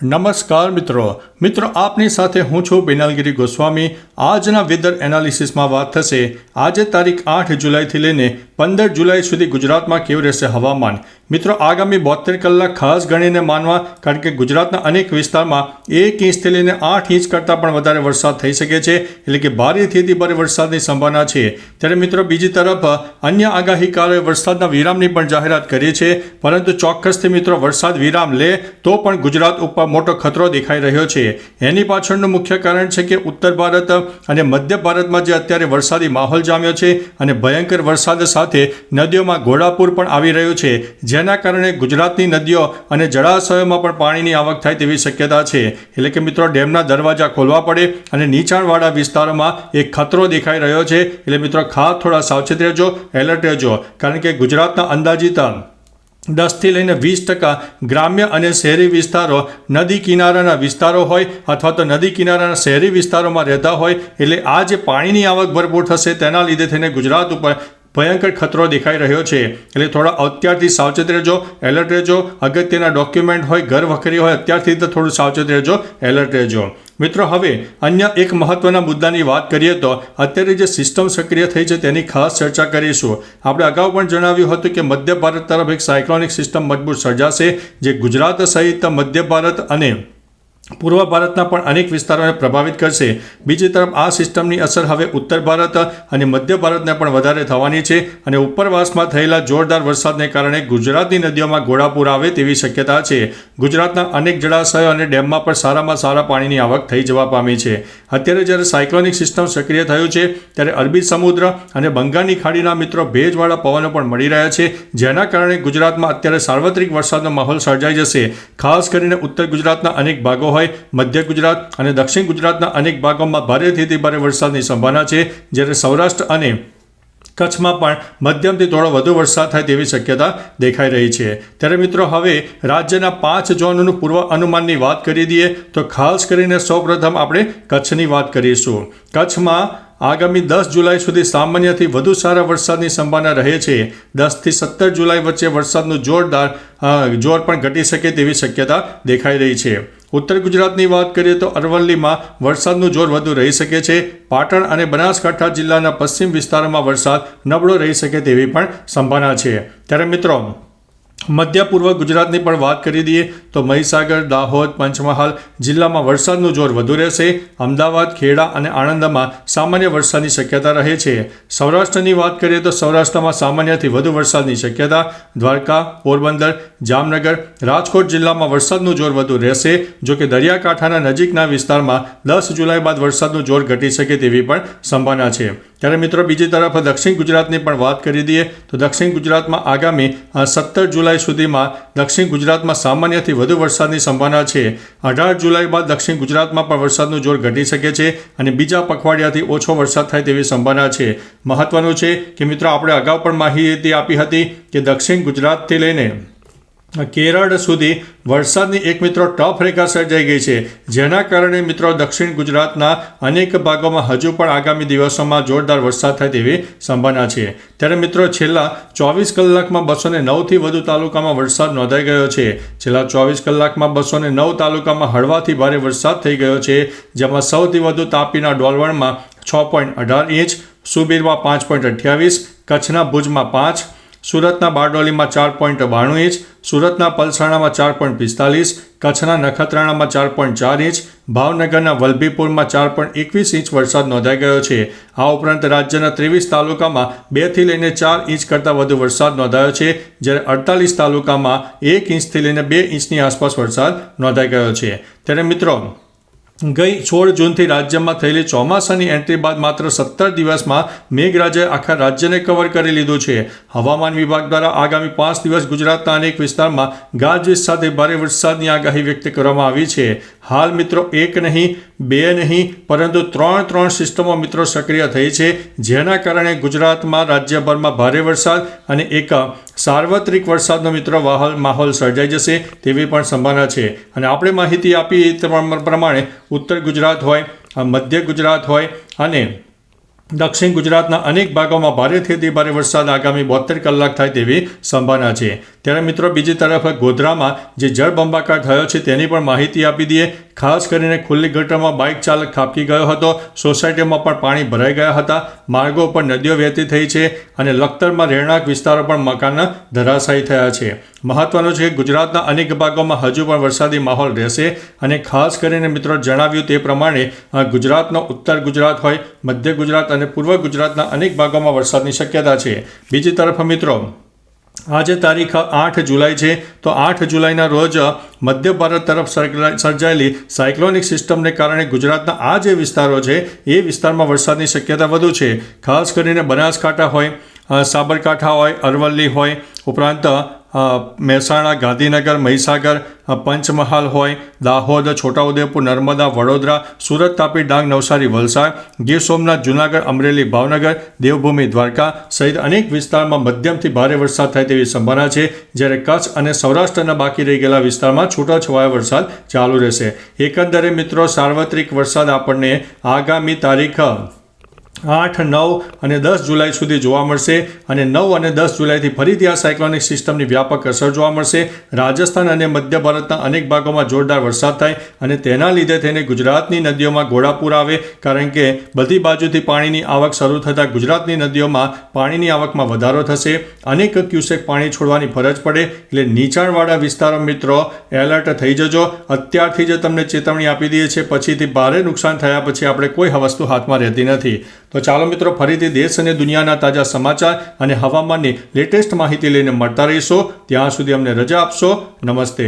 નમસ્કાર મિત્રો આપની સાથે હું છું બિનાલગીરી ગોસ્વામી। આજના વેધર એનાલિસિસમાં વાત થશે આજે તારીખ 8 જુલાઈથી લઈને 15 જુલાઈ સુધી ગુજરાતમાં કેવું રહેશે હવામાન। મિત્રો આગામી 72 કલાક ખાસ ગણીને માનવા, કારણ કે ગુજરાતના અનેક વિસ્તારમાં 1 ઇંચથી લઈને 8 ઇંચ કરતાં પણ વધારે વરસાદ થઈ શકે છે, એટલે કે ભારેથી અતિ ભારે વરસાદની સંભાવના છે। ત્યારે મિત્રો બીજી તરફ અન્ય આગાહીકારોએ વરસાદના વિરામની પણ જાહેરાત કરી છે, પરંતુ ચોક્કસથી મિત્રો વરસાદ વિરામ લે તો પણ ગુજરાત ઉપર મોટો ખતરો દેખાઈ રહ્યો છે। એની પાછળનું મુખ્ય કારણ છે કે ઉત્તર ભારત અને મધ્ય ભારતમાં જે અત્યારે વરસાદી માહોલ જામ્યો છે અને ભયંકર વરસાદ સાથે નદીઓમાં ઘોડાપૂર પણ આવી રહ્યું છે, જેના કારણે ગુજરાતની નદીઓ અને જળાશયોમાં પણ પાણીની આવક થાય તેવી શક્યતા છે। એટલે કે મિત્રો ડેમના દરવાજા ખોલવા પડે અને નીચાણવાળા વિસ્તારોમાં એક ખતરો દેખાઈ રહ્યો છે। એટલે મિત્રો ખાસ થોડા સાવચેત રહેજો, એલર્ટ રહેજો, કારણ કે ગુજરાતના અંદાજિત 10થી લઈને 20% ગ્રામ્ય અને શહેરી વિસ્તારો નદી કિનારાના વિસ્તારો હોય અથવા તો નદી કિનારાના શહેરી વિસ્તારોમાં રહેતા હોય, એટલે આ જે પાણીની આવક ભરપૂર થશે તેના લીધે થઈને ગુજરાત ઉપર ભયંકર ખતરો દેખાઈ રહ્યો છે। એટલે થોડા અત્યારથી સાવચેત રહેજો, એલર્ટ રહેજો। અગત્યના ડોક્યુમેન્ટ હોય, ઘર વખરી હોય, અત્યારથી તો થોડું સાવચેત રહેજો, એલર્ટ રહેજો। મિત્રો હવે અન્ય એક મહત્વના મુદ્દાની વાત કરીએ તો અત્યારે જે સિસ્ટમ સક્રિય થઈ છે તેની ખાસ ચર્ચા કરીશું। આપણે અગાઉ પણ જણાવ્યું હતું કે મધ્ય ભારત તરફ એક સાયક્લોનિક સિસ્ટમ મજબૂત સર્જાશે, જે ગુજરાત સહિત મધ્ય ભારત અને પૂર્વ ભારતના પણ અનેક વિસ્તારોને પ્રભાવિત કરશે। બીજી તરફ આ સિસ્ટમની અસર હવે ઉત્તર ભારત અને મધ્ય ભારતને પણ વધારે થવાની છે અને ઉપરવાસમાં થયેલા જોરદાર વરસાદને કારણે ગુજરાતની નદીઓમાં ઘોડાપૂર આવે તેવી શક્યતા છે। ગુજરાતના અનેક જળાશયો અને ડેમમાં પણ સારામાં સારા પાણીની આવક થઈ જવા પામી છે। અત્યારે જ્યારે સાયક્લોનિક સિસ્ટમ સક્રિય થયું છે ત્યારે અરબી સમુદ્ર અને બંગાળની ખાડીના મિત્રો ભેજવાળા પવનો પણ મળી રહ્યા છે, જેના કારણે ગુજરાતમાં અત્યારે સાર્વત્રિક વરસાદનો માહોલ સર્જાઈ જશે। ખાસ કરીને ઉત્તર ગુજરાતના અનેક ભાગો હોય, મધ્ય ગુજરાત અને દક્ષિણ ગુજરાતના અનેક ભાગોમાં ભારેથી ભારે વરસાદની સંભાવના છે, જ્યારે સૌરાષ્ટ્ર અને કચ્છમાં પણ મધ્યમથી થોડો વધુ વરસાદ થાય તેવી શક્યતા દેખાઈ રહી છે। ત્યારે મિત્રો હવે રાજ્યના 5 ઝોનનું પૂર્વ અનુમાનની વાત કરી દઈએ તો ખાસ કરીને સૌપ્રથમ આપણે કચ્છની વાત કરીશું। કચ્છમાં આગામી 10 જુલાઈ સુધી સામાન્યથી વધુ સારા વરસાદની સંભાવના રહે છે। 10 થી 17 જુલાઈ વચ્ચે વરસાદનું જોર પણ ઘટી શકે તેવી શક્યતા દેખાઈ રહી છે। ઉત્તર ગુજરાતની વાત કરીએ તો અરવલ્લીમાં વરસાદનું જોર વધુ રહી શકે છે। પાટણ અને બનાસકાંઠા જિલ્લાના પશ્ચિમ વિસ્તારોમાં વરસાદ નબળો રહી શકે તેવી પણ સંભાવના છે। ત્યારે મિત્રો મધ્ય પૂર્વ ગુજરાતની પણ વાત કરી દઈએ તો મહીસાગર, દાહોદ, પંચમહાલ જિલ્લામાં વરસાદનું જોર વધુ રહેશે। અમદાવાદ, ખેડા અને આણંદમાં સામાન્ય વરસાદની શક્યતા રહે છે। સૌરાષ્ટ્રની વાત કરીએ તો સૌરાષ્ટ્રમાં સામાન્યથી વધુ વરસાદની શક્યતા। દ્વારકા, પોરબંદર, જામનગર, રાજકોટ જિલ્લામાં વરસાદનું જોર વધુ રહેશે, જોકે દરિયાકાંઠાના નજીકના વિસ્તારમાં 10 જુલાઈ બાદ વરસાદનું જોર ઘટી શકે તેવી પણ સંભાવના છે। ત્યારે મિત્રો બીજી તરફ દક્ષિણ ગુજરાતની પણ વાત કરી દઈએ તો દક્ષિણ ગુજરાતમાં આગામી 17 જુલાઈ સુધીમાં દક્ષિણ ગુજરાતમાં સામાન્યથી વધુ વરસાદની સંભાવના છે। 18 જુલાઈ બાદ દક્ષિણ ગુજરાતમાં પણ વરસાદનું જોર ઘટી શકે છે અને બીજા પખવાડિયાથી ઓછો વરસાદ થાય તેવી સંભાવના છે। મહત્વનું છે કે મિત્રો આપણે અગાઉ પણ માહિતી આપી હતી કે દક્ષિણ ગુજરાતથી લઈને કેરળ સુધી વરસાદની એક મિત્રો ટફ રેખા સર્જાઈ ગઈ છે, જેના કારણે મિત્રો દક્ષિણ ગુજરાતના અનેક ભાગોમાં હજુ પણ આગામી દિવસોમાં જોરદાર વરસાદ થાય તેવી સંભાવના છે। ત્યારે મિત્રો છેલ્લા 24 કલાકમાં 209થી વધુ તાલુકામાં વરસાદ નોંધાઈ ગયો છે। છેલ્લા 24 કલાકમાં 209 તાલુકામાં હળવાથી ભારે વરસાદ થઈ ગયો છે, જેમાં સૌથી વધુ તાપીના ડોલવણમાં 6.18 ઇંચ, સુબીરમાં 5.28, કચ્છના ભુજમાં 5, સુરતના બારડોલીમાં 4.92 ઇંચ, સુરતના પલસાણામાં 4.45, કચ્છના નખત્રાણામાં 4.4 ઇંચ, ભાવનગરના વલભીપુરમાં 4.21 ઇંચ વરસાદ નોંધાઈ ગયો છે। આ ઉપરાંત રાજ્યના 23 તાલુકામાં 2 થી લઈને 4 ઇંચ કરતાં વધુ વરસાદ નોંધાયો છે, જ્યારે 48 તાલુકામાં 1 ઇંચથી લઈને 2 ઇંચની આસપાસ વરસાદ નોંધાઈ ગયો છે। ત્યારે મિત્રો ગઈ 16 જૂનથી રાજ્યમાં થયેલી ચોમાસાની એન્ટ્રી બાદ માત્ર 17 દિવસમાં મેઘરાજાએ આખા રાજ્યને કવર કરી લીધું છે। હવામાન વિભાગ દ્વારા આગામી 5 દિવસ ગુજરાતના અનેક વિસ્તારમાં ગાજવીજ સાથે ભારે વરસાદની આગાહી વ્યક્ત કરવામાં આવી છે। હાલ મિત્રો 1 નહીં, 2 નહીં, પરંતુ 3 સિસ્ટમો મિત્રો સક્રિય થઈ છે, જેના કારણે ગુજરાતમાં રાજ્યભરમાં ભારે વરસાદ અને એક સાર્વત્રિક વરસાદનો મિત્રો માહોલ સર્જાઈ જશે તેવી પણ સંભાવના છે। અને આપણે માહિતી આપી એ પ્રમાણે ઉત્તર ગુજરાત હોય, મધ્ય ગુજરાત હોય અને દક્ષિણ ગુજરાતના અનેક ભાગોમાં ભારેથી ભારે વરસાદ આગામી 72 કલાક થાય તેવી સંભાવના છે। ત્યારે મિત્રો બીજી તરફ ગોધરામાં જે જળબંબાકાર થયો છે તેની પણ માહિતી આપી દઈએ. ખાસ કરીને ખુલ્લી ગટરમાં બાઇક ચાલક ખાબકી ગયો હતો. સોસાયટીમાં પણ પાણી ભરાઈ ગયા હતા. માર્ગો પર નદીઓ વહેતી થઈ છે અને લખતરમાં રહેણાંક વિસ્તારો પણ મકાન ધરાશાયી થયા છે. મહત્વનું છે કે ગુજરાતના અનેક ભાગોમાં હજુ પણ વરસાદી માહોલ રહેશે અને ખાસ કરીને મિત્રો જણાવ્યું તે પ્રમાણે ગુજરાતનો ઉત્તર ગુજરાત હોય, મધ્ય ગુજરાત અને પૂર્વ ગુજરાતના અનેક ભાગોમાં વરસાદની શક્યતા છે. બીજી તરફ મિત્રો આજે તારીખ 8 જુલાઈ છે, તો 8 જુલાઈના રોજ મધ્ય ભારત તરફ સર્જાયેલી સાયક્લોનિક સિસ્ટમને કારણે ગુજરાતના આ જે વિસ્તારો છે એ વિસ્તારમાં વરસાદની શક્યતા વધુ છે. ખાસ કરીને બનાસકાંઠા હોય, સાબરકાંઠા હોય, અરવલ્લી હોય, ઉપરાંત મહેસાણા, ગાંધીનગર, મહીસાગર, પંચમહાલ હોય, દાહોદ, છોટાઉદેપુર, નર્મદા, વડોદરા, સુરત, તાપી, ડાંગ, નવસારી, વલસાડ, ગીર સોમનાથ, જૂનાગઢ, અમરેલી, ભાવનગર, દેવભૂમિ, દ્વારકા સહિત અનેક વિસ્તારમાં મધ્યમથી ભારે વરસાદ થાય તેવી સંભાવના છે. જ્યારે કચ્છ અને સૌરાષ્ટ્રના બાકી રહી ગયેલા વિસ્તારમાં છૂટાછવાયા વરસાદ ચાલુ રહેશે. એકંદરે મિત્રો સાર્વત્રિક વરસાદ આપણને આગામી તારીખ 8, 9 અને 10 જુલાઈ સુધી જોવા મળશે અને 9 અને 10 જુલાઈથી ફરીથી આ સાયક્લોનિક સિસ્ટમની વ્યાપક અસર જોવા મળશે. રાજસ્થાન અને મધ્ય ભારતના અનેક ભાગોમાં જોરદાર વરસાદ થાય અને તેના લીધે થઈને ગુજરાતની નદીઓમાં ઘોડાપૂર આવે, કારણ કે બધી બાજુથી પાણીની આવક શરૂ થતાં ગુજરાતની નદીઓમાં પાણીની આવકમાં વધારો થશે. અનેક ક્યુસેક પાણી છોડવાની ફરજ પડે એટલે નીચાણવાળા વિસ્તારો મિત્રો એલર્ટ થઈ જજો. અત્યારથી જ તમને ચેતવણી આપી દઈએ છીએ, પછીથી ભારે નુકસાન થયા પછી આપણે કોઈ વસ્તુ હાથમાં રહેતી નથી. તો ચાલો મિત્રો ફરીથી દેશ અને દુનિયાના તાજા સમાચાર અને હવામાનની લેટેસ્ટ માહિતી લઈને મળતા રહીશો. ત્યાં સુધી અમને રજા આપશો. નમસ્તે.